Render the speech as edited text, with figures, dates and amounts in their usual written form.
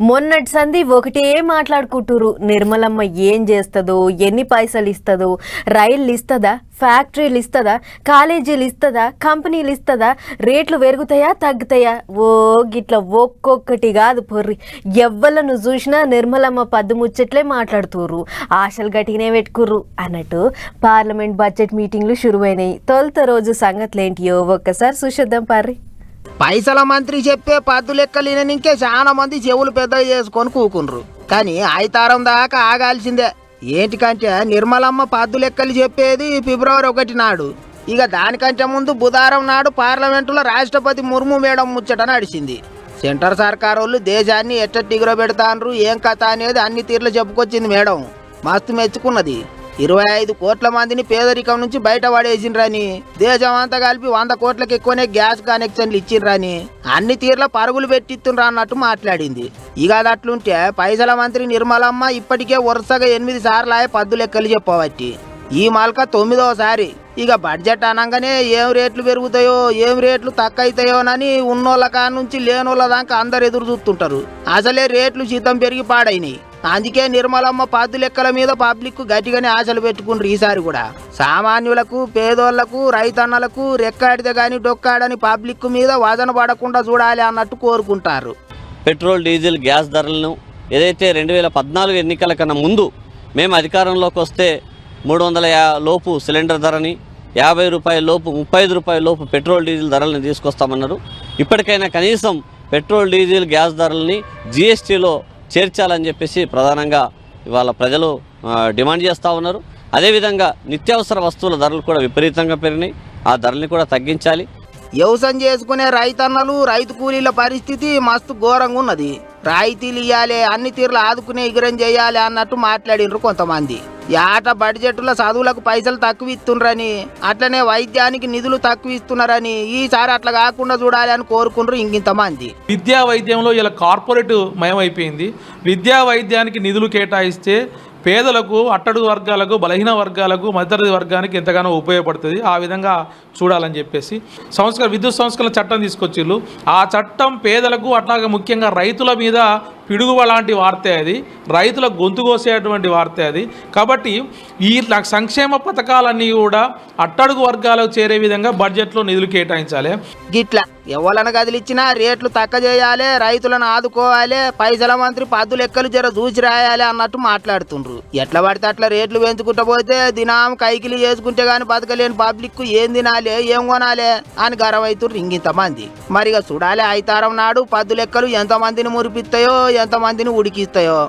మొన్నటి సంధి ఒకటే మాట్లాడుకుంటురు. నిర్మలమ్మ ఏం చేస్తుందో, ఎన్ని పైసలు ఇస్తుందో, రైళ్ళు ఇస్తుందా, ఫ్యాక్టరీలు ఇస్తుందా, కాలేజీలు ఇస్తుందా, కంపెనీలు ఇస్తుందా, రేట్లు పెరుగుతాయా తగ్గుతాయా, ఓ గిట్లా ఒక్కొక్కటి కాదు పొర్రి. ఎవ్వలను చూసినా నిర్మలమ్మ పద్దు ముచ్చట్లే మాట్లాడుతుర్రు, ఆశలు గట్టిగానే పెట్టుకుర్రు అన్నట్టు. పార్లమెంట్ బడ్జెట్ మీటింగ్లు షురువైనాయి. తొలుత రోజు సంగతులేంటియో ఒక్కసారి చూసేద్దాం పార్రి. పైసల మంత్రి చెప్పే పద్దు లెక్కలు ఇంకే చాలా మంది చెవులు పెద్దగా చేసుకొని కూకుండ్రు. కానీ ఐతారం దాకా ఆగాల్సిందే. ఏంటికంటే నిర్మలమ్మ పద్దు లెక్కలు చెప్పేది ఫిబ్రవరి 1 నాడు. ఇక దానికంటే ముందు బుధవారం నాడు పార్లమెంటులో రాష్ట్రపతి ముర్ము మేడం ముచ్చట నడిచింది. సెంటర్ సర్కార్ వాళ్ళు దేశాన్ని ఎట్టెట్టిగుర పెడతాన్రు, ఏం కథ అనేది అన్ని తీర్లు చెప్పుకొచ్చింది మేడం. మస్తు మెచ్చుకున్నది. 25 కోట్ల మందిని పేదరికం నుంచి బయట పడేసిండ్రని, దేశం అంతా కలిపి 100 కోట్లకు ఎక్కువనే గ్యాస్ కనెక్షన్లు ఇచ్చిండ్రని, అన్ని తీర్ల పరుగులు పెట్టిస్తుండ్రా అన్నట్టు మాట్లాడింది. ఇక అది అట్లుంటే పైసల మంత్రి నిర్మలమ్మ ఇప్పటికే వరుసగా 8 సార్లు పద్దు లెక్కలు చెప్పబట్టి ఈ మల్క 9వసారి. ఇక బడ్జెట్ అనగానే ఏం రేట్లు పెరుగుతాయో, ఏం రేట్లు తక్కువ అవుతాయోనని ఉన్నోళ్ళ కాడ నుంచి లేనోళ్ళ దాకా అందరు ఎదురు చూస్తుంటారు. అసలే రేట్లు శీతం పెరిగి పాడైనాయి. అందుకే నిర్మలమ్మ పద్దు లెక్కల మీద పబ్లిక్ గట్టిగానే ఆశలు పెట్టుకుంటారు. ఈసారి కూడా సామాన్యులకు, పేదోళ్లకు, రైతన్నలకు రెక్కాడితే గాని డొక్కాడని పబ్లిక్ మీద వదన పడకుండా చూడాలి అన్నట్టు కోరుకుంటారు. పెట్రోల్, డీజిల్, గ్యాస్ ధరలను ఏదైతే 2014 ఎన్నికల కన్నా ముందు మేము అధికారంలోకి వస్తే 300 లోపు సిలిండర్ ధరని, 50 రూపాయల లోపు, 35 రూపాయల లోపు పెట్రోల్, డీజిల్ ధరలను తీసుకొస్తామన్నారు. ఇప్పటికైనా కనీసం పెట్రోల్, డీజిల్, గ్యాస్ ధరలని జీఎస్టీలో చేర్చాలని చెప్పేసి ప్రధానంగా ఇవాళ ప్రజలు డిమాండ్ చేస్తూ ఉన్నారు. అదేవిధంగా నిత్యావసర వస్తువుల ధరలు కూడా విపరీతంగా పెరిగినాయి. ఆ ధరల్ని కూడా తగ్గించాలి. వ్యవసాయం చేసుకునే రైతన్నలు, రైతు కూలీల పరిస్థితి మస్తు ఘోరంగా ఉన్నది. రాయితీలు ఇవ్వాలి, అన్ని తీర్లు ఆదుకునే ఎగురం చేయాలి అన్నట్టు మాట్లాడినరు కొంతమంది. ఏట బడ్జెట్లో చదువులకు పైసలు తక్కువ ఇస్తుండ్రని, అట్లనే వైద్యానికి నిధులు తక్కువ ఇస్తున్నారని, ఈసారి అట్లా కాకుండా చూడాలి అని కోరుకుంటారు ఇంకింతమంది. విద్యా వైద్యంలో ఇలా కార్పొరేట్ మయం అయిపోయింది. విద్యా వైద్యానికి నిధులు కేటాయిస్తే పేదలకు, అట్టడుగు వర్గాలకు, బలహీన వర్గాలకు, మధ్యతరగతి వర్గానికి ఎంతగానో ఉపయోగపడుతుంది. ఆ విధంగా చూడాలని చెప్పేసి విద్యుత్ సంస్కరణ చట్టం తీసుకొచ్చిళ్ళు. ఆ చట్టం పేదలకు, అట్లాగే ముఖ్యంగా రైతుల మీద పిడుగువ లాంటి వార్తే అది, రైతుల గొంతు కోసేటువంటి వార్తే అది. కాబట్టి ఈ సంక్షేమ పథకాలన్నీ కూడా అట్టడుగు వర్గాలకు చేరే విధంగా బడ్జెట్లో నిధులు కేటాయించాలి. గిట్లా ఎవరన్నా కదిలిచ్చినా రేట్లు తక్కువ చేయాలి, రైతులను ఆదుకోవాలి, పైసల మంత్రి పద్దు లెక్కలు జర చూసి రాయాలి అన్నట్టు మాట్లాడుతుండ్రు. ఎట్లా పడితే అట్లా రేట్లు పెంచుకుంటూ పోతే దినం కైకిలి చేసుకుంటే గాని బతకలేని పబ్లిక్ ఏం తినాలి, ఏం కొనాలి అని గర్వైతుర్రు ఇంకింతమంది. మరిగా చూడాలి ఐతారం నాడు పద్దు లెక్కలు ఎంతమందిని మురిపిస్తాయో, ఎంతమందిని ఉడికిస్తాయో.